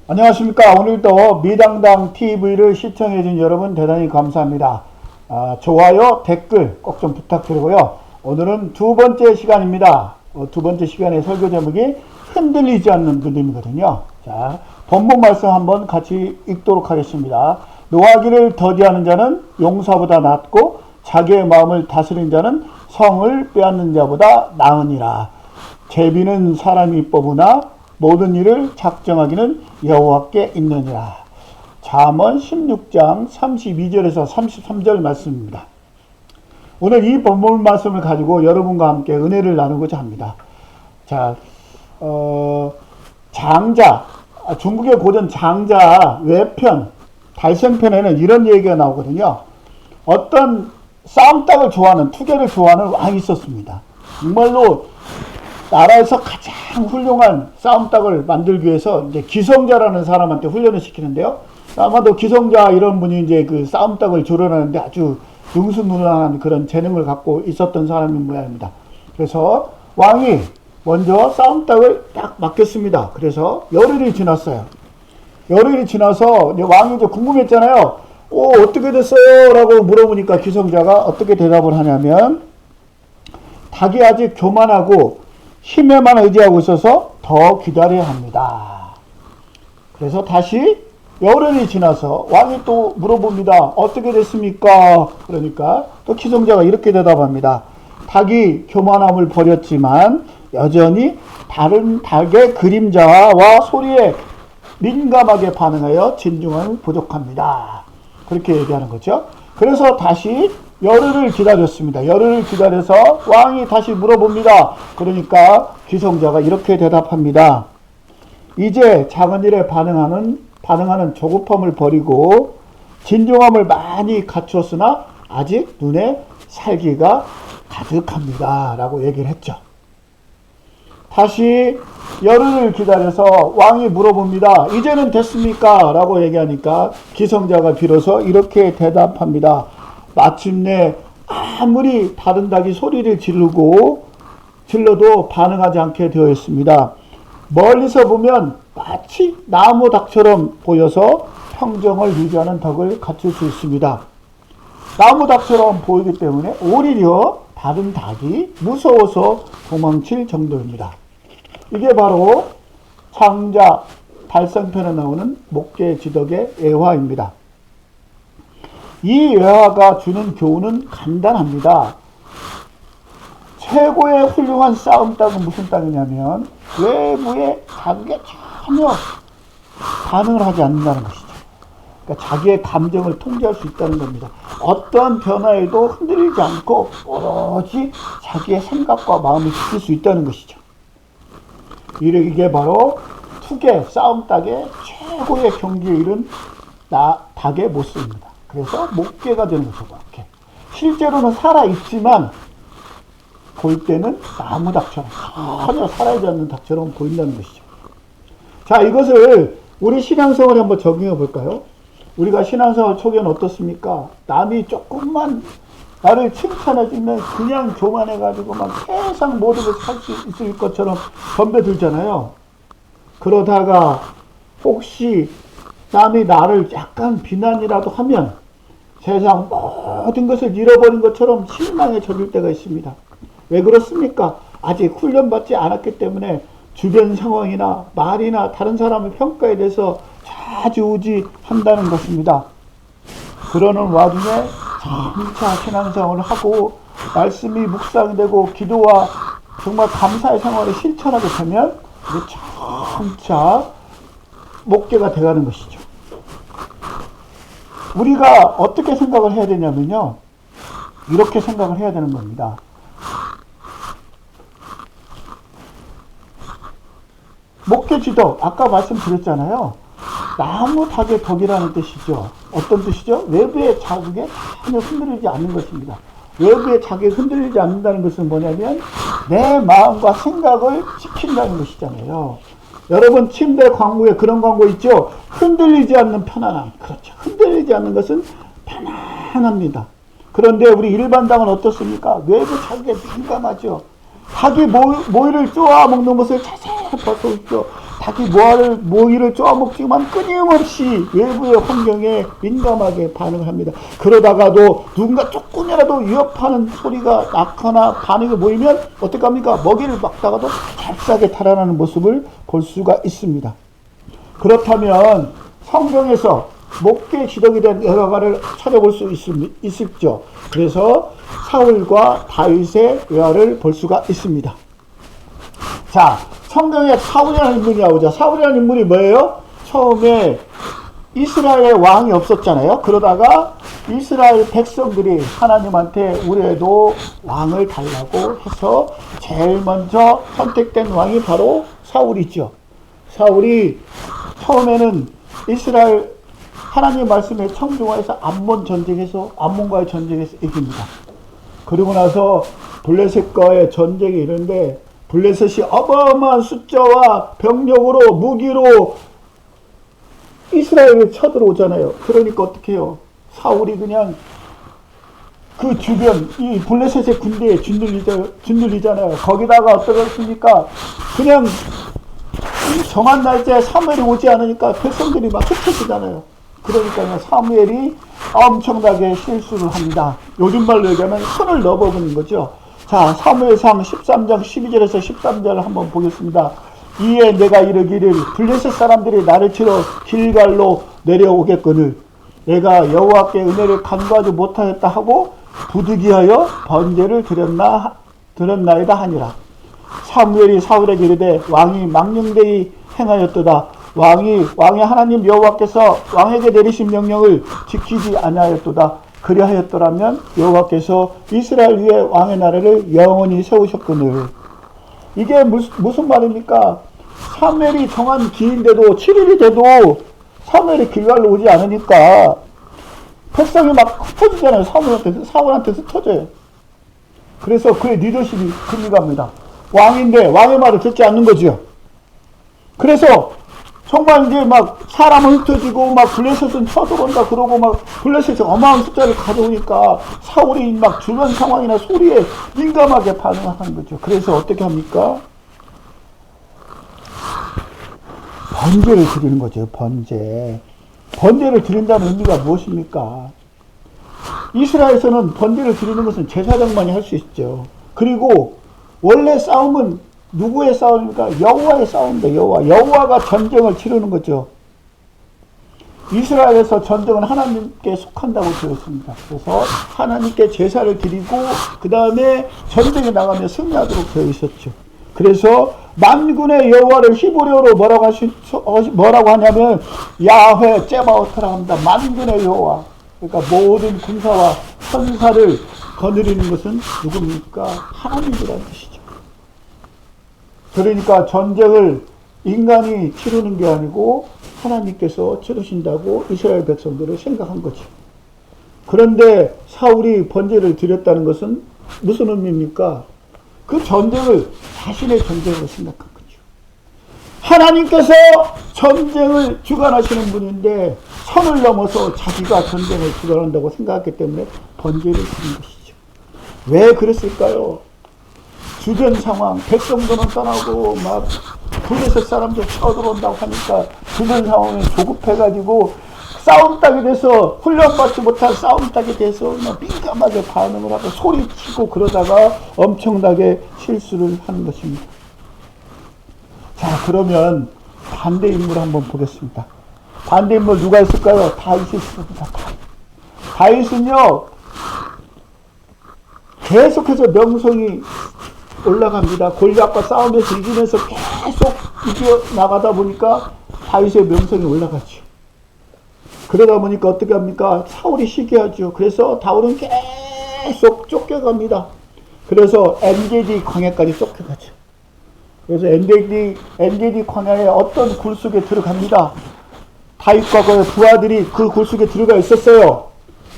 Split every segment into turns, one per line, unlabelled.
안녕하십니까. 오늘도 미당당 TV를 시청해준 여러분 대단히 감사합니다. 좋아요, 댓글 꼭 좀 부탁드리고요. 오늘은 두 번째 시간입니다. 두 번째 시간의 설교 제목이 흔들리지 않는 믿음이거든요. 자, 본문 말씀 한번 같이 읽도록 하겠습니다. 노하기를 더디하는 자는 용사보다 낫고 자기의 마음을 다스리는 자는 성을 빼앗는 자보다 나으니라. 제비는 사람이 뽑으나 모든 일을 작정하기는 여호와께 있느니라. 잠언 16장 32절에서 33절 말씀입니다. 오늘 이 본문 말씀을 가지고 여러분과 함께 은혜를 나누고자 합니다. 자, 장자, 중국의 고전 장자 외편, 달성편에는 이런 얘기가 나오거든요. 어떤 싸움닭을 좋아하는, 투개를 좋아하는 왕이 있었습니다. 정말로 나라에서 가장 훌륭한 싸움닭을 만들기 위해서 이제 기성자라는 사람한테 훈련을 시키는데요. 아마도 기성자 이런 분이 이제 그 싸움닭을 조련하는데 아주 능수능란한 그런 재능을 갖고 있었던 사람인 모양입니다. 그래서 왕이 먼저 싸움닭을 딱 맡겼습니다. 그래서 열흘이 지났어요. 열흘이 지나서 이제 왕이 이제 궁금했잖아요. 어떻게 됐어요? 라고 물어보니까 기성자가 어떻게 대답을 하냐면, 닭이 아직 교만하고 힘에만 의지하고 있어서 더 기다려야 합니다. 그래서 다시 열흘이 지나서 왕이 또 물어봅니다. 어떻게 됐습니까? 그러니까 또 기성자가 이렇게 대답합니다. 닭이 교만함을 버렸지만 여전히 다른 닭의 그림자와 소리에 민감하게 반응하여 진중함이 부족합니다. 그렇게 얘기하는 거죠. 그래서 다시 열흘을 기다렸습니다. 열흘을 기다려서 왕이 다시 물어봅니다. 그러니까 기성자가 이렇게 대답합니다. 이제 작은 일에 반응하는 조급함을 버리고 진중함을 많이 갖추었으나 아직 눈에 살기가 가득합니다. 라고 얘기를 했죠. 다시 열흘을 기다려서 왕이 물어봅니다. 이제는 됐습니까? 라고 얘기하니까 기성자가 비로소 이렇게 대답합니다. 마침내 아무리 다른 닭이 소리를 질러도 반응하지 않게 되어 있습니다. 멀리서 보면 마치 나무 닭처럼 보여서 평정을 유지하는 덕을 갖출 수 있습니다. 나무 닭처럼 보이기 때문에 오히려 다른 닭이 무서워서 도망칠 정도입니다. 이게 바로 장자 달성편에 나오는 목계지덕의 애화입니다. 이 외화가 주는 교훈은 간단합니다. 최고의 훌륭한 싸움닭은 무슨 닭이냐면 외부에 자기가 전혀 반응을 하지 않는다는 것이죠. 그러니까 자기의 감정을 통제할 수 있다는 겁니다. 어떠한 변화에도 흔들리지 않고 오로지 자기의 생각과 마음을 지킬 수 있다는 것이죠. 이게 바로 투개 싸움닭의 최고의 경지에 이른 닭의 모습입니다. 그래서 목계가 되는 거죠. 이렇게. 실제로는 살아있지만 볼 때는 나무 닭처럼 전혀 살아있지 않는 닭처럼 보인다는 것이죠. 자, 이것을 우리 신앙생활에 한번 적용해 볼까요? 우리가 신앙생활 초기에는 어떻습니까? 남이 조금만 나를 칭찬해주면 그냥 교만해가지고 막 세상 모든 걸 살 수 있을 것처럼 덤벼들잖아요. 그러다가 혹시 남이 나를 약간 비난이라도 하면 세상 모든 것을 잃어버린 것처럼 실망에 젖을 때가 있습니다. 왜 그렇습니까? 아직 훈련받지 않았기 때문에 주변 상황이나 말이나 다른 사람의 평가에 대해서 좌지우지한다는 것입니다. 그러는 와중에 장차 신앙생활을 하고 말씀이 묵상이 되고 기도와 정말 감사의 생활을 실천하게 되면 이제 장차 목계가 돼가는 것이죠. 우리가 어떻게 생각을 해야 되냐면요. 이렇게 생각을 해야 되는 겁니다. 목계지덕, 아까 말씀드렸잖아요. 나무 닭의 덕이라는 뜻이죠. 어떤 뜻이죠? 외부의 자극에 전혀 흔들리지 않는 것입니다. 외부의 자극에 흔들리지 않는다는 것은 뭐냐면 내 마음과 생각을 지킨다는 것이잖아요. 여러분 침대 광고에 그런 광고 있죠? 흔들리지 않는 편안함. 그렇죠. 흔들리지 않는 것은 편안합니다. 그런데 우리 일반당은 어떻습니까? 외부 자극에 민감하죠. 닭이 모이를 쪼아 먹는 것을 자세히 보십시오. 자기 모이를 쪼아먹지만 끊임없이 외부의 환경에 민감하게 반응을 합니다. 그러다가도 누군가 조금이라도 위협하는 소리가 낳거나 반응이 보이면 어떻게 합니까? 먹이를 막다가도 잽싸게 달아나는 모습을 볼 수가 있습니다. 그렇다면 성경에서 목계 지덕이 된 여호와를 찾아볼 수 있을죠. 그래서 사울과 다윗의 외화를 볼 수가 있습니다. 자, 성경에 사울이라는 인물이 나오죠. 사울이라는 인물이 뭐예요? 처음에 이스라엘에 왕이 없었잖아요. 그러다가 이스라엘 백성들이 하나님한테 우리에도 왕을 달라고 해서 제일 먼저 선택된 왕이 바로 사울이죠. 사울이 처음에는 이스라엘 하나님 말씀에 청중화해서 암몬과의 전쟁에서 이깁니다. 그리고 나서 블레셋과의 전쟁이 이런데 블레셋이 어마어마한 숫자와 병력으로 무기로 이스라엘에 쳐들어오잖아요. 그러니까 어떻게 해요? 사울이 그냥 그 주변 이 블레셋의 군대에 짓눌리잖아요. 거기다가 어떻게 했습니까? 그냥 정한 날짜에 사무엘이 오지 않으니까 백성들이 막 흩어지잖아요. 그러니까 사무엘이 엄청나게 실수를 합니다. 요즘 말로 얘기하면 손을 넣어버리는 거죠. 자, 사무엘상 13장 12절에서 13절을 한번 보겠습니다. 이에 내가 이르기를 블레셋 사람들이 나를 치러 길갈로 내려오겠거늘 내가 여호와께 은혜를 간구하지 못하였다 하고 부득이하여 번제를 드렸나이다 하니라. 사무엘이 사울에게 이르되 왕이 망령되이 행하였도다. 왕이 하나님 여호와께서 왕에게 내리신 명령을 지키지 아니하였도다. 그리하였더라면 여호와께서 이스라엘 위에 왕의 나라를 영원히 세우셨거늘. 이게 무슨 말입니까? 사무엘이 정한 기인데도 7일이 돼도 사무엘이 길갈로 오지 않으니까 백성이 막 흩어지잖아요. 사울한테 흩어져요. 그래서 그의 리더십이 금이갑니다. 왕인데 왕의 말을 듣지 않는 거죠. 그래서 정말 이제 막 사람은 흩어지고 막 블레셋은 쳐들어온다 그러고 막 블레셋이 어마어마한 숫자를 가져오니까 사울이 막 주변 상황이나 소리에 민감하게 반응하는 거죠. 그래서 어떻게 합니까? 번제를 드리는 거죠. 번제를 드린다는 의미가 무엇입니까? 이스라엘에서는 번제를 드리는 것은 제사장만이 할 수 있죠. 그리고 원래 싸움은 누구의 싸움입니까? 여호와의 싸움입니다. 여호와가 전쟁을 치르는 거죠. 이스라엘에서 전쟁은 하나님께 속한다고 되어 있습니다. 그래서 하나님께 제사를 드리고 그 다음에 전쟁에 나가면 승리하도록 되어 있었죠. 그래서 만군의 여호와를 히브리어로 뭐라고 하냐면 야훼 째바오트라고 합니다. 만군의 여호와. 그러니까 모든 군사와 천사를 거느리는 것은 누굽니까? 하나님이라는 뜻이죠. 그러니까 전쟁을 인간이 치르는 게 아니고 하나님께서 치르신다고 이스라엘 백성들을 생각한 거죠. 그런데 사울이 번제를 드렸다는 것은 무슨 의미입니까? 그 전쟁을 자신의 전쟁으로 생각한 거죠. 하나님께서 전쟁을 주관하시는 분인데 선을 넘어서 자기가 전쟁을 주관한다고 생각했기 때문에 번제를 드린 것이죠. 왜 그랬을까요? 주변 상황, 백성들은 떠나고 막 블레셋 사람들 쳐들어온다고 하니까 주변 상황이 조급해가지고 싸움 딱이 돼서 훈련받지 못한 싸움 딱이 돼서 그냥 민감하게 반응을 하고 소리치고 그러다가 엄청나게 실수를 하는 것입니다. 자, 그러면 반대 인물 한번 보겠습니다. 반대 인물 누가 있을까요? 다윗이 있습니다. 다윗은요 계속해서 명성이 올라갑니다. 골리앗과 싸움에서 이기면서 계속 이겨나가다 보니까 다윗의 명성이 올라가죠. 그러다 보니까 어떻게 합니까? 사울이 시기하죠. 그래서 다윗은 계속 쫓겨갑니다. 그래서 엔게디 광야까지 쫓겨가죠. 그래서 엔게디 광야에 어떤 굴속에 들어갑니다. 다윗과 그의 부하들이 그 굴속에 들어가 있었어요.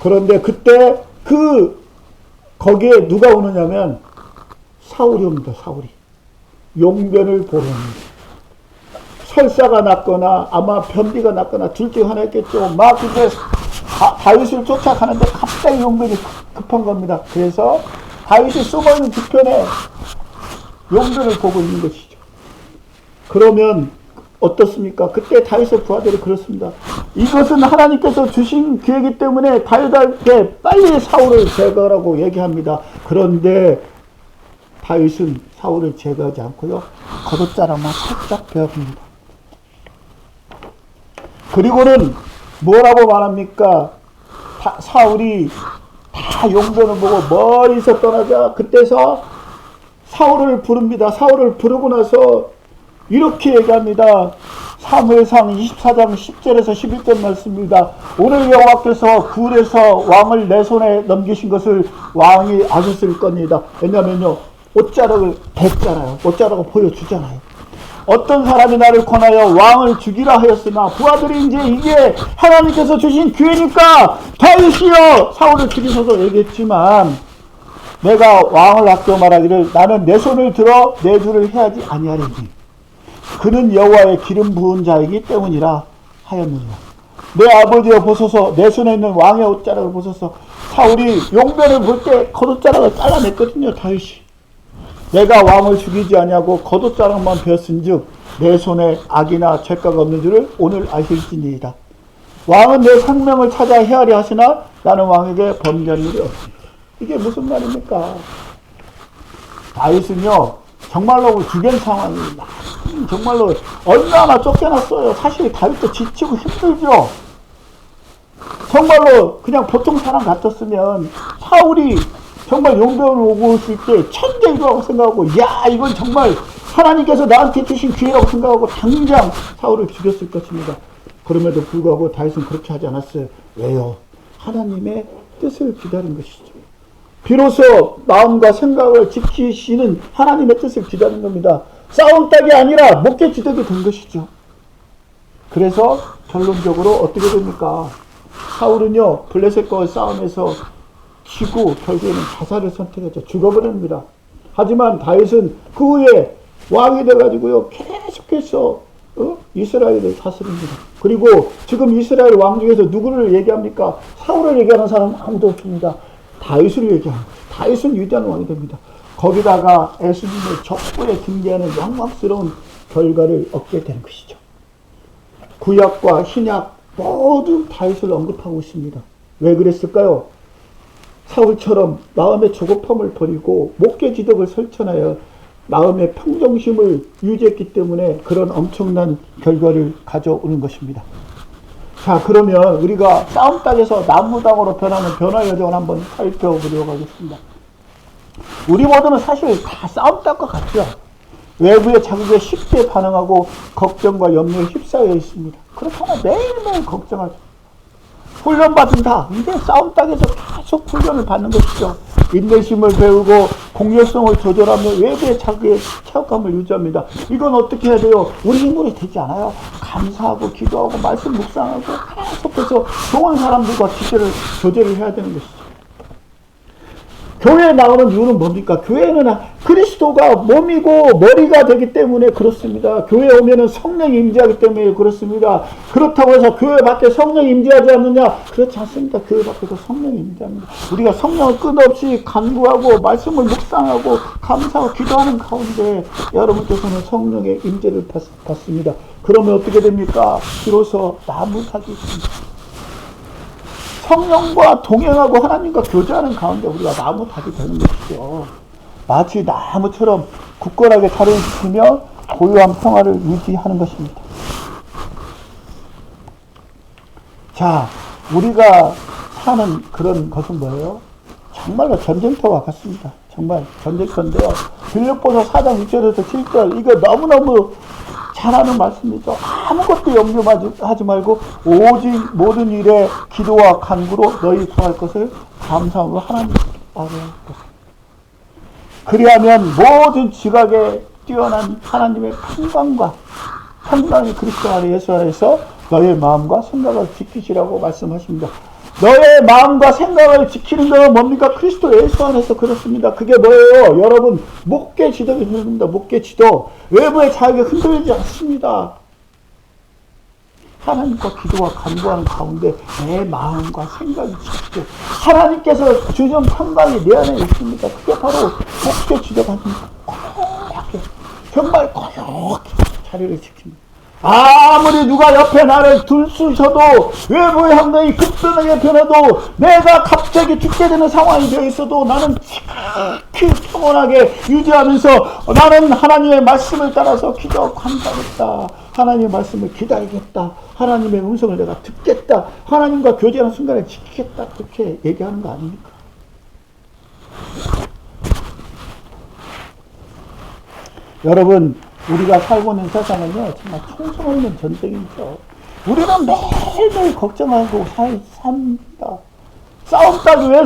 그런데 그때 거기에 누가 오느냐면 사울이 옵니다. 사울이. 용변을 보러 옵니다. 설사가 났거나 아마 변비가 났거나 둘 중 하나였겠죠. 막 이제 다윗을 쫓아가는데 갑자기 용변이 급한 겁니다. 그래서 다윗이 숨어있는 뒤편에 용변을 보고 있는 것이죠. 그러면 어떻습니까? 그때 다윗의 부하들이 그렇습니다. 이것은 하나님께서 주신 기회이기 때문에 다윗에게 빨리 사울을 제거하라고 얘기합니다. 그런데 다윗은 사울을 제거하지 않고요, 겉옷자락만 살짝 베어봅니다. 그리고는 뭐라고 말합니까? 사울이 다 용변을 보고 멀리서 떠나자 그때서 사울을 부릅니다. 사울을 부르고 나서 이렇게 얘기합니다. 사무엘상 24장 10절에서 11절 말씀입니다. 오늘 여호와께서 굴에서 왕을 내 손에 넘기신 것을 왕이 아셨을 겁니다. 왜냐면요, 옷자락을 댔잖아요. 옷자락을 보여주잖아요. 어떤 사람이 나를 권하여 왕을 죽이라 하였으나 부하들이 이제 이게 하나님께서 주신 기회니까 다윗이여 사울을 죽이소서 얘기했지만, 내가 왕을 아껴 말하기를 나는 내 손을 들어 내 주를 해하지 아니하리니 그는 여호와의 기름 부은 자이기 때문이라 하였느니라. 내 아버지여 보소서, 내 손에 있는 왕의 옷자락을 보소서. 사울이 용변을 볼 때 겉옷자락을 잘라냈거든요. 다윗이 내가 왕을 죽이지 아니하고 겉옷자락만 베었은즉 내 손에 악이나 죄가가 없는 줄을 오늘 아실지니이다. 왕은 내 생명을 찾아 헤아려 하시나 나는 왕에게 범죄한 일이 없습니다. 이게 무슨 말입니까? 다윗은요, 정말로 주변 상황이 정말로 얼마나 쫓겨났어요. 사실 다윗도 지치고 힘들죠. 정말로 그냥 보통 사람 같았으면 사울이 정말 용병을 오고 있을 때 천재이라고 생각하고, 야, 이건 정말 하나님께서 나한테 주신 기회라고 생각하고 당장 사울을 죽였을 것입니다. 그럼에도 불구하고 다윗은 그렇게 하지 않았어요. 왜요? 하나님의 뜻을 기다린 것이죠. 비로소 마음과 생각을 지키시는 하나님의 뜻을 기다린 겁니다. 싸움 딱이 아니라 목회지덕이 된 것이죠. 그래서 결론적으로 어떻게 됩니까? 사울은요, 블레셋과의 싸움에서 지고 결국에는 자살을 선택했죠. 죽어버립니다. 하지만 다윗은 그 후에 왕이 돼가지고요, 계속해서 이스라엘을 다스립니다. 그리고 지금 이스라엘 왕 중에서 누구를 얘기합니까? 사울을 얘기하는 사람은 아무도 없습니다. 다윗을 얘기합니다. 다윗은 위대한 왕이 됩니다. 거기다가 예수님의 적부에 등재하는 영광스러운 결과를 얻게 되는 것이죠. 구약과 신약 모두 다윗을 언급하고 있습니다. 왜 그랬을까요? 사울처럼 마음의 조급함을 버리고 목계지덕을 설천하여 마음의 평정심을 유지했기 때문에 그런 엄청난 결과를 가져오는 것입니다. 자, 그러면 우리가 싸움닭에서 나무닭으로 변하는 변화 여정을 한번 살펴보려고 하겠습니다. 우리 모두는 사실 다 싸움닭과 같죠. 외부의 자극에 쉽게 반응하고 걱정과 염려에 휩싸여 있습니다. 그렇다면 매일매일 걱정하죠. 훈련받은다. 이게 싸움닭에서 계속 훈련을 받는 것이죠. 인내심을 배우고 공격성을 조절하며 외부의 자극에 체육감을 유지합니다. 이건 어떻게 해야 돼요? 우리 힘으로 되지 않아요. 감사하고 기도하고 말씀 묵상하고 계속해서 좋은 사람들과 교제를 해야 되는 것이죠. 교회에 나오는 이유는 뭡니까? 교회는 그리스도가 몸이고 머리가 되기 때문에 그렇습니다. 교회에 오면은 성령이 임재하기 때문에 그렇습니다. 그렇다고 해서 교회 밖에 성령이 임재하지 않느냐? 그렇지 않습니다. 교회 밖에도 성령이 임재합니다. 우리가 성령을 끝없이 간구하고 말씀을 묵상하고 감사하고 기도하는 가운데 여러분께서는 성령의 임재를 받습니다. 그러면 어떻게 됩니까? 비로소 나무삭이 있습니다. 성령과 동행하고 하나님과 교제하는 가운데 우리가 나무닭이 되는 것이죠. 마치 나무처럼 굳건하게 자리를 지키며 고요한 평화를 유지하는 것입니다. 자, 우리가 사는 그런 것은 뭐예요? 정말로 전쟁터와 같습니다. 정말 전쟁터인데요. 빌립보서 4장 6절에서 7절, 이거 너무너무 잘하는 말씀이죠. 아무것도 염려하지 말고 오직 모든 일에 기도와 간구로 너희 구할 것을 감사함으로 하나님께 아뢰야 할 것입니다. 그리하면 모든 지각에 뛰어난 하나님의 평강이 그리스도 안에 예수 안에서 너의 마음과 생각을 지키시라고 말씀하십니다. 너의 마음과 생각을 지키는 것은 뭡니까? 그리스도 예수 안에서 그렇습니다. 그게 뭐예요? 여러분, 목계지덕이 흐릅니다. 목계지덕. 외부의 자극에 흔들리지 않습니다. 하나님과 기도와 간구하는 가운데 내 마음과 생각이 지키죠. 하나님께서 주신 평강이 내 안에 있습니다. 그게 바로 목계지덕 아닙니까? 고요하게, 정말 고요하게 자리를 지킵니다. 아무리 누가 옆에 나를 둘쑤셔도 외부의 환경이 급변하게 변해도 내가 갑자기 죽게 되는 상황이 되어 있어도 나는 지극히 평온하게 유지하면서 나는 하나님의 말씀을 따라서 기도하겠다. 하나님의 말씀을 기다리겠다. 하나님의 음성을 내가 듣겠다. 하나님과 교제하는 순간에 지키겠다. 그렇게 얘기하는 거 아닙니까? 여러분, 우리가 살고 있는 세상은요, 정말 총성 없는 전쟁이죠. 우리는 매일매일 걱정하고 삽니다. 싸움닭이 왜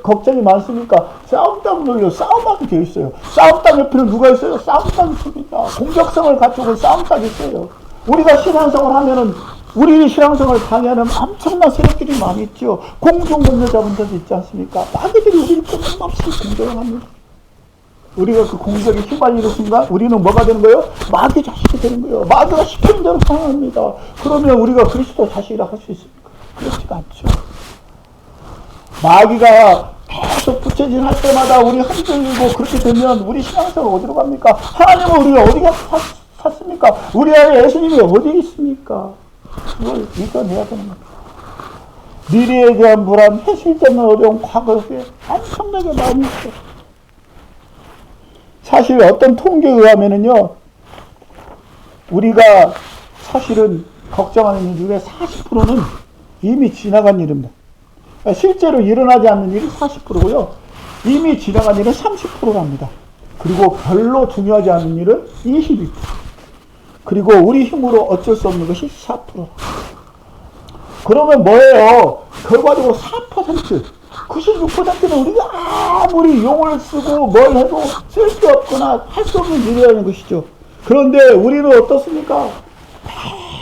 걱정이 많습니까? 싸움닭을요, 싸움하게 되어 있어요. 싸움닭 옆에는 누가 있어요? 싸움닭이 있습니다. 공격성을 갖추고 싸움닭이 있어요. 우리가 신앙생활 하면은, 우리 신앙생활을 방해하는 엄청난 세력들이 많이 있죠. 공중범죄자분들도 있지 않습니까? 마귀들이 우리를 끊임없이 공격을 합니다. 우리가 그 공격에 휘말리는 순간 우리는 뭐가 되는 거예요? 마귀 자식이 되는 거예요. 마귀가 시키는 대로 상합니다. 그러면 우리가 그리스도 자식이라 할 수 있습니까? 그렇지가 않죠. 마귀가 계속 부채질 할 때마다 우리 흔들리고 그렇게 되면 우리 신앙생활 어디로 갑니까? 하나님은 우리가 어디가 샀습니까? 우리 안에 예수님이 어디 있습니까? 그걸 이겨내야 되는 겁니다. 미래에 대한 불안, 현실적인 어려움, 과거에 엄청나게 많이 있어요. 사실 어떤 통계에 의하면은요, 우리가 사실은 걱정하는 일 중에 40%는 이미 지나간 일입니다. 실제로 일어나지 않는 일이 40%고요. 이미 지나간 일은 30%랍니다. 그리고 별로 중요하지 않은 일은 22%. 그리고 우리 힘으로 어쩔 수 없는 것이 4%. 그러면 뭐예요? 결과적으로 4%. 96%는 우리가 아무리 용을 쓰고 뭘 해도 쓸 수 없거나 할 수 없는 일이라는 것이죠. 그런데 우리는 어떻습니까?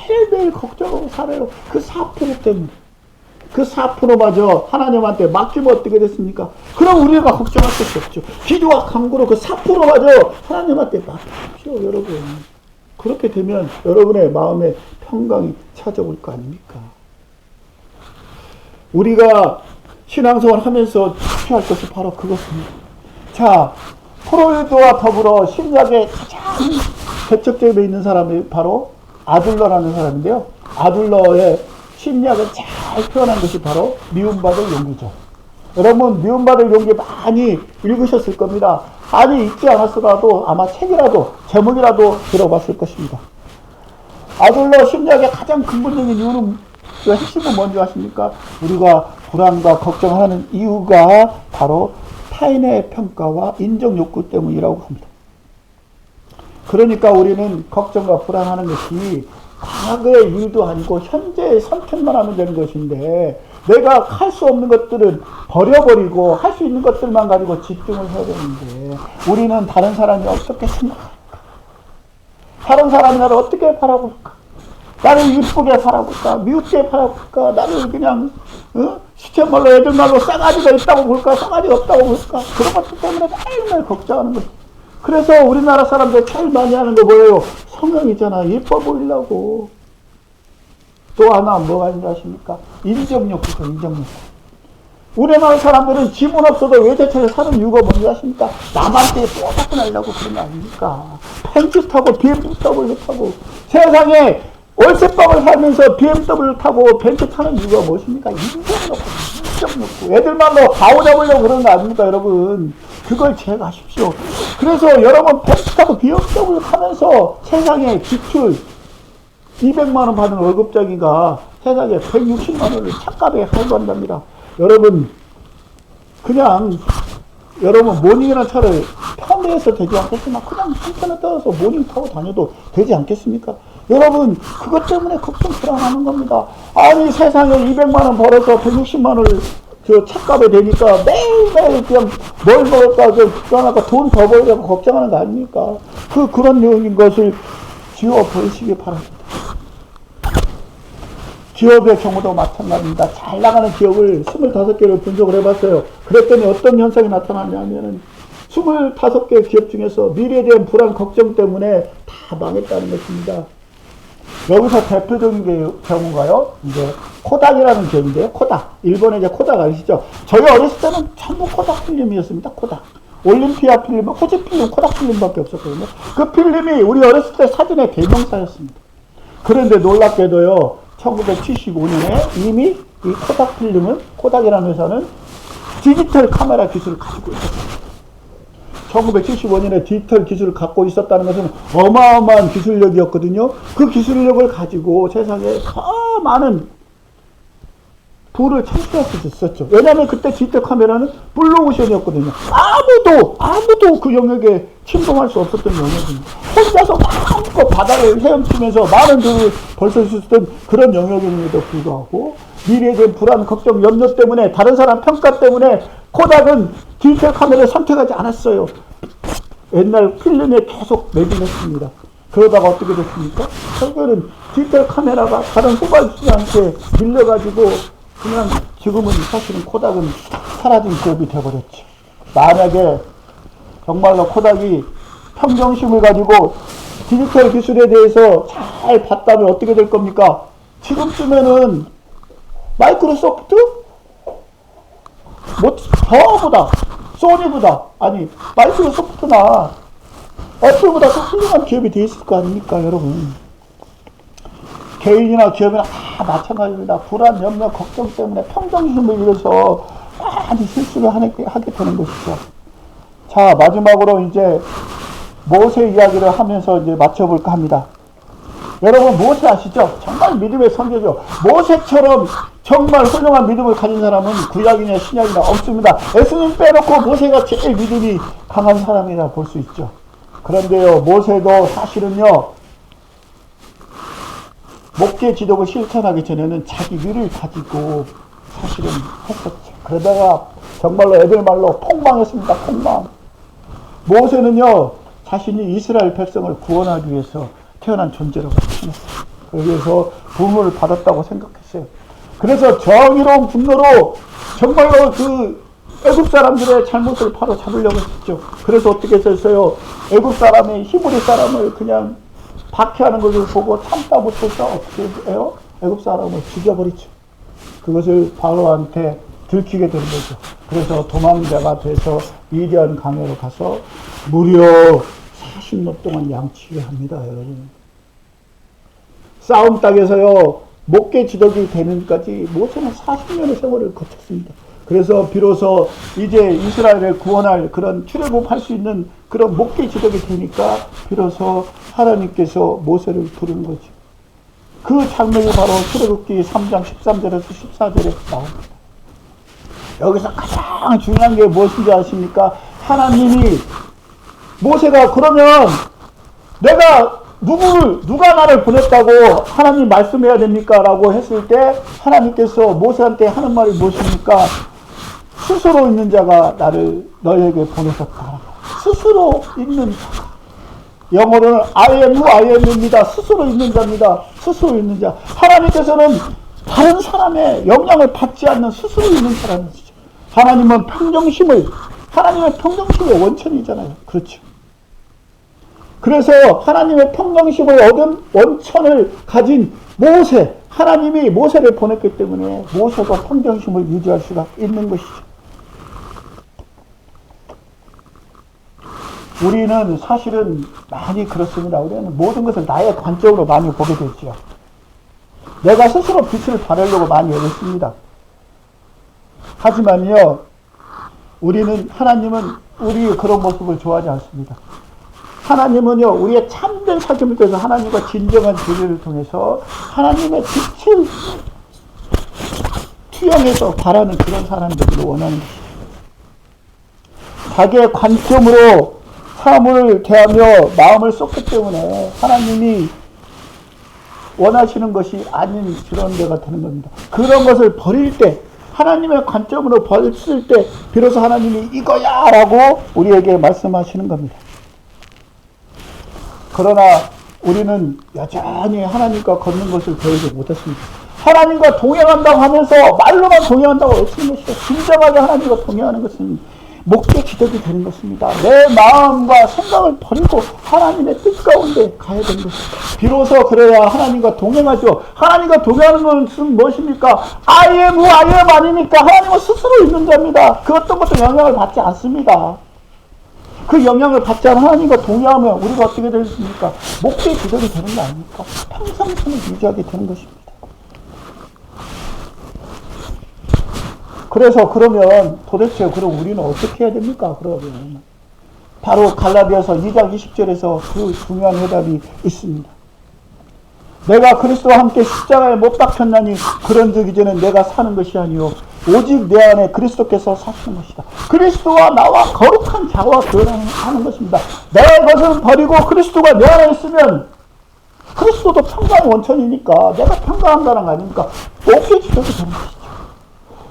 매일매일 걱정하고 살아요. 그 4% 때문에. 그 4%마저 하나님한테 맡기면 어떻게 됐습니까? 그럼 우리가 걱정할 것이 없죠. 기도와 간구로 그 4%마저 하나님한테 맡기십시오, 여러분. 그렇게 되면 여러분의 마음에 평강이 찾아올 거 아닙니까? 우리가 신앙생활 하면서 지켜야 할 것이 바로 그것입니다. 자, 프로이드와 더불어 심리학에 가장 대척점에 있는 사람이 바로 아들러라는 사람인데요. 아들러의 심리학을 잘 표현한 것이 바로 미움받을 용기죠. 여러분, 미움받을 용기 많이 읽으셨을 겁니다. 많이 읽지 않았더라도 아마 책이라도, 제목이라도 들어봤을 것입니다. 아들러 심리학의 가장 근본적인 이유는, 그 핵심은 뭔지 아십니까? 우리가 불안과 걱정하는 이유가 바로 타인의 평가와 인정 욕구 때문이라고 합니다. 그러니까 우리는 걱정과 불안하는 것이 과거의 일도 아니고 현재의 선택만 하면 되는 것인데, 내가 할 수 없는 것들은 버려버리고 할 수 있는 것들만 가지고 집중을 해야 되는데, 우리는 다른 사람이 어떻게 생각할까? 다른 사람이 나를 어떻게 바라볼까? 나를 이쁘게 바라볼까? 미웃게 바라볼까? 나를 그냥 시체말로 애들 말로 싸가지가 있다고 볼까? 싸가지가 없다고 볼까? 그런 것들 때문에 매일매일 걱정하는 거죠. 그래서 우리나라 사람들 제일 많이 하는 거 뭐예요? 성형이잖아. 예뻐 보이려고. 또 하나 뭐가 있는지 아십니까? 인정욕구죠. 인정욕구. 우리나라 사람들은 집은 없어도 외제차를 사는 이유가 뭔지 아십니까? 남한테 뽀얗게 나려고 그런 거 아닙니까? 펜츠 타고 BMW 타고. 세상에 월세방을 살면서 BMW 타고 벤츠 타는 이유가 무엇입니까? 인정욕구. 인정욕구. 애들 말로 가오 잡으려고 그러는 거 아닙니까, 여러분? 그걸 제거하십시오. 그래서 여러분 벤츠 타고 BMW 타면서 세상에 지출 200만원 받은 월급쟁이가 세상에 160만원을 착각에 할부한답니다. 여러분, 그냥 여러분 모닝이라는 차를 편의해서 되지 않겠습니까? 그냥 한편에 따라서 모닝 타고 다녀도 되지 않겠습니까? 여러분, 그것 때문에 걱정 불안하는 겁니다. 아니, 세상에 200만원 벌어서 160만원을 착값에 되니까 매일매일 그냥 뭘 먹을까, 불안할까, 돈 더 벌려고 걱정하는 거 아닙니까? 그런 것을 지워버리시기 바랍니다. 기업의 경우도 마찬가지입니다. 잘 나가는 기업을 25개를 분석을 해봤어요. 그랬더니 어떤 현상이 나타났냐면은 25개 기업 중에서 미래에 대한 불안, 걱정 때문에 다 망했다는 것입니다. 여기서 대표적인 경우가요, 이제 코닥이라는 기업인데요. 코닥. 일본의 이제 코닥 아시죠? 저희 어렸을 때는 전부 코닥 필름이었습니다. 코닥. 올림피아 필름, 호지 필름, 코닥 필름밖에 없었거든요. 그 필름이 우리 어렸을 때 사진의 대명사였습니다. 그런데 놀랍게도요, 1975년에 이미 이 코닥 필름은, 코닥이라는 회사는 디지털 카메라 기술을 가지고 있었습니다. 1975년에 디지털 기술을 갖고 있었다는 것은 어마어마한 기술력이었거든요. 그 기술력을 가지고 세상에 더 많은 부를 창출할 수 있었죠. 왜냐하면 그때 디지털 카메라는 블루오션이었거든요. 아무도 그 영역에 침범할 수 없었던 영역입니다. 혼자서 마음껏 바다를 헤엄치면서 많은 돈을 벌 수 있었던 그런 영역임에도 불구하고 미래에 대한 불안, 걱정, 염려 때문에, 다른 사람 평가 때문에 코닥은 디지털 카메라를 선택하지 않았어요. 옛날 필름에 계속 매진했습니다. 그러다가 어떻게 됐습니까? 결국에는 디지털 카메라가 다른 후발주한테 밀려가지고 그냥 지금은 사실은 코닥은 사라진 기업이 되어버렸죠. 만약에 정말로 코닥이 평정심을 가지고 디지털 기술에 대해서 잘 봤다면 어떻게 될 겁니까? 지금쯤에는 마이크로소프트? 저보다, 소니보다, 아니, 마이크로소프트나 애플보다 더 훌륭한 기업이 돼 있을 거 아닙니까, 여러분? 개인이나 기업이나 다 마찬가지입니다. 불안, 염려, 걱정 때문에 평정심을 잃어서 많이 실수를 하게 되는 것이죠. 자, 마지막으로 이제 모세 이야기를 하면서 이제 맞춰볼까 합니다. 여러분, 모세 아시죠? 정말 믿음의 선조죠. 모세처럼 정말 훌륭한 믿음을 가진 사람은 구약이나 신약이나 없습니다. 예수님 빼놓고 모세가 제일 믿음이 강한 사람이라 볼 수 있죠. 그런데요, 모세도 사실은요, 목회 지도를 실천하기 전에는 자기 위를 가지고 사실은 했었죠. 그러다가 정말로 애들 말로 폭망했습니다. 폭망. 모세는요, 자신이 이스라엘 백성을 구원하기 위해서 태어난 존재라고 생각했어요. 그래서 부름을 받았다고 생각했어요. 그래서 정의로운 분노로 정말로 그 애굽 사람들의 잘못을 바로 잡으려고 했죠. 그래서 어떻게 했어요? 애굽 사람이 히브리 사람을 그냥 박해하는 것을 보고 참다 못해서 어떻게 해요? 애굽 사람을 죽여버리죠. 그것을 바로한테 들키게 되는 거죠. 그래서 도망자가 돼서 미디안 강으로 가서 무려 40년 동안 양치게 합니다, 여러분. 싸움 땅에서요, 목계 지도기 되는까지 모세는 40년의 세월을 거쳤습니다. 그래서 비로소 이제 이스라엘을 구원할 그런 출애굽할 수 있는 그런 목계 지도기 되니까 비로소 하나님께서 모세를 부르는 거죠. 그 장면이 바로 출애굽기 3장 13절에서 14절에 나옵니다. 여기서 가장 중요한 게 무엇인지 아십니까? 하나님이 모세가 그러면 내가 누가 나를 보냈다고 하나님 말씀해야 됩니까? 라고 했을 때 하나님께서 모세한테 하는 말이 무엇입니까? 스스로 있는 자가 나를 너에게 보내셨다. 스스로 있는 자. 영어로는 I am who I am입니다. 스스로 있는 자입니다. 스스로 있는 자. 하나님께서는 다른 사람의 영향을 받지 않는 스스로 있는 자라는 거죠. 하나님은 하나님의 평정심의 원천이잖아요. 그렇죠. 그래서 하나님의 평정심을 얻은 원천을 가진 모세, 하나님이 모세를 보냈기 때문에 모세도 평정심을 유지할 수가 있는 것이죠. 우리는 사실은 많이 그렇습니다. 우리는 모든 것을 나의 관점으로 많이 보게 되죠. 내가 스스로 빛을 발하려고 많이 애씁니다. 하지만요, 하나님은 우리의 그런 모습을 좋아하지 않습니다. 하나님은요, 우리의 참된 사귐을 통해서 하나님과 진정한 교제를 통해서 하나님의 빛을 투영해서 바라는 그런 사람들을 원하는 것이죠. 자기의 관점으로 사람을 대하며 마음을 쏟기 때문에 하나님이 원하시는 것이 아닌 그런 데가 되는 겁니다. 그런 것을 버릴 때, 하나님의 관점으로 버렸을 때 비로소 하나님이 이거야 라고 우리에게 말씀하시는 겁니다. 그러나 우리는 여전히 하나님과 걷는 것을 배우지 못했습니다. 하나님과 동행한다고 하면서 말로만 동행한다고 외치는 것이죠. 진정하게 하나님과 동행하는 것은 목적 지적이 되는 것입니다. 내 마음과 생각을 버리고 하나님의 뜻 가운데 가야 되는 것입니다. 비로소 그래야 하나님과 동행하죠. 하나님과 동행하는 것은 무엇입니까? I am who I am 아닙니까? 하나님은 스스로 있는 자입니다. 그 어떤 것도 영향을 받지 않습니다. 그 영향을 받지 않은 하나님과 동의하면 우리가 어떻게 되겠습니까? 목회 기적이 되는 거 아닙니까? 평상심을 유지하게 되는 것입니다. 그래서 그러면 도대체 그럼 우리는 어떻게 해야 됩니까? 그러면 바로 갈라디아서 2장 20절에서 그 중요한 해답이 있습니다. 내가 그리스도와 함께 십자가에 못 박혔나니 그런즉 이제는 내가 사는 것이 아니요 오직 내 안에 그리스도께서 사시는 것이다. 그리스도와 나와 거룩한 자와 교환하는 것입니다. 내 것을 버리고 그리스도가 내 안에 있으면 그리스도도 평강의 원천이니까 내가 평강한다는 거 아닙니까? 목회 지도도 되는 것이죠.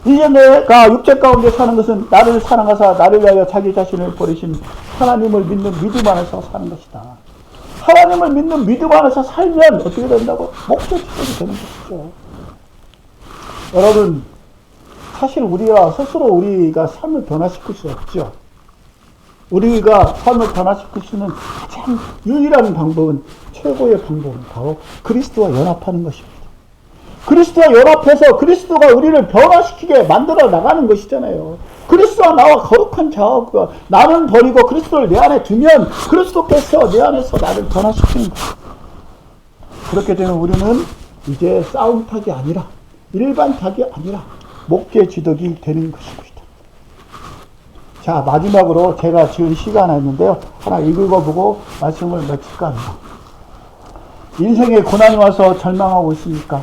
이제 내가 육체 가운데 사는 것은 나를 사랑하사 나를 위하여 자기 자신을 버리신 하나님을 믿는 믿음 안에서 사는 것이다. 하나님을 믿는 믿음 안에서 살면 어떻게 된다고? 목표 지속이 되는 것이죠. 여러분, 사실 우리가 스스로 우리가 삶을 변화시킬 수 없죠. 우리가 삶을 변화시킬 수 있는 가장 유일한 방법은, 최고의 방법은 바로 그리스도와 연합하는 것입니다. 그리스도와 연합해서 그리스도가 우리를 변화시키게 만들어 나가는 것이잖아요. 그리스도와 나와 거룩한 자와 나는 버리고 그리스도를 내 안에 두면 그리스도께서 내 안에서 나를 변화시키는 거예요. 그렇게 되면 우리는 이제 싸움탁이 아니라, 일반 탁이 아니라 목재 지덕이 되는 것입니다. 자, 마지막으로 제가 지은 시가 하나 있는데요. 하나 읽어보고 말씀을 마칠까 합니다. 인생에 고난이 와서 절망하고 있습니까?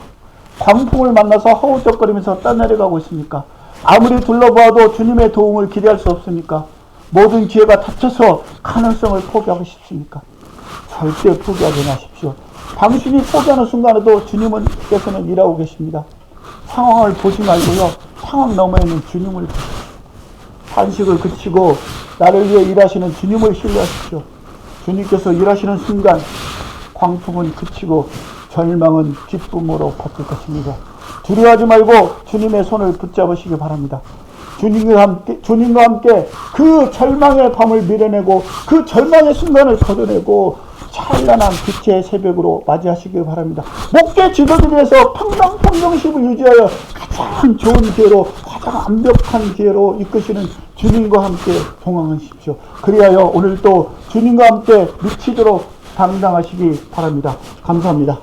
광풍을 만나서 허우적거리면서 떠내려가고 있습니까? 아무리 둘러보아도 주님의 도움을 기대할 수 없습니까? 모든 기회가 닥쳐서 가능성을 포기하고 싶습니까? 절대 포기하지 마십시오. 당신이 포기하는 순간에도 주님께서는 일하고 계십니다. 상황을 보지 말고요, 상황 너머에 있는 주님을 보십시오. 한식을 그치고 나를 위해 일하시는 주님을 신뢰하십시오. 주님께서 일하시는 순간 광풍은 그치고 절망은 기쁨으로 바뀔 것입니다. 두려워하지 말고 주님의 손을 붙잡으시기 바랍니다. 주님과 함께 그 절망의 밤을 밀어내고 그 절망의 순간을 걷어내고 찬란한 빛의 새벽으로 맞이하시기 바랍니다. 목재 지도에 대해서 평정심을 유지하여 가장 좋은 기회로, 가장 완벽한 기회로 이끄시는 주님과 함께 동행하십시오. 그리하여 오늘 또 주님과 함께 미치도록 당당하시기 바랍니다. 감사합니다.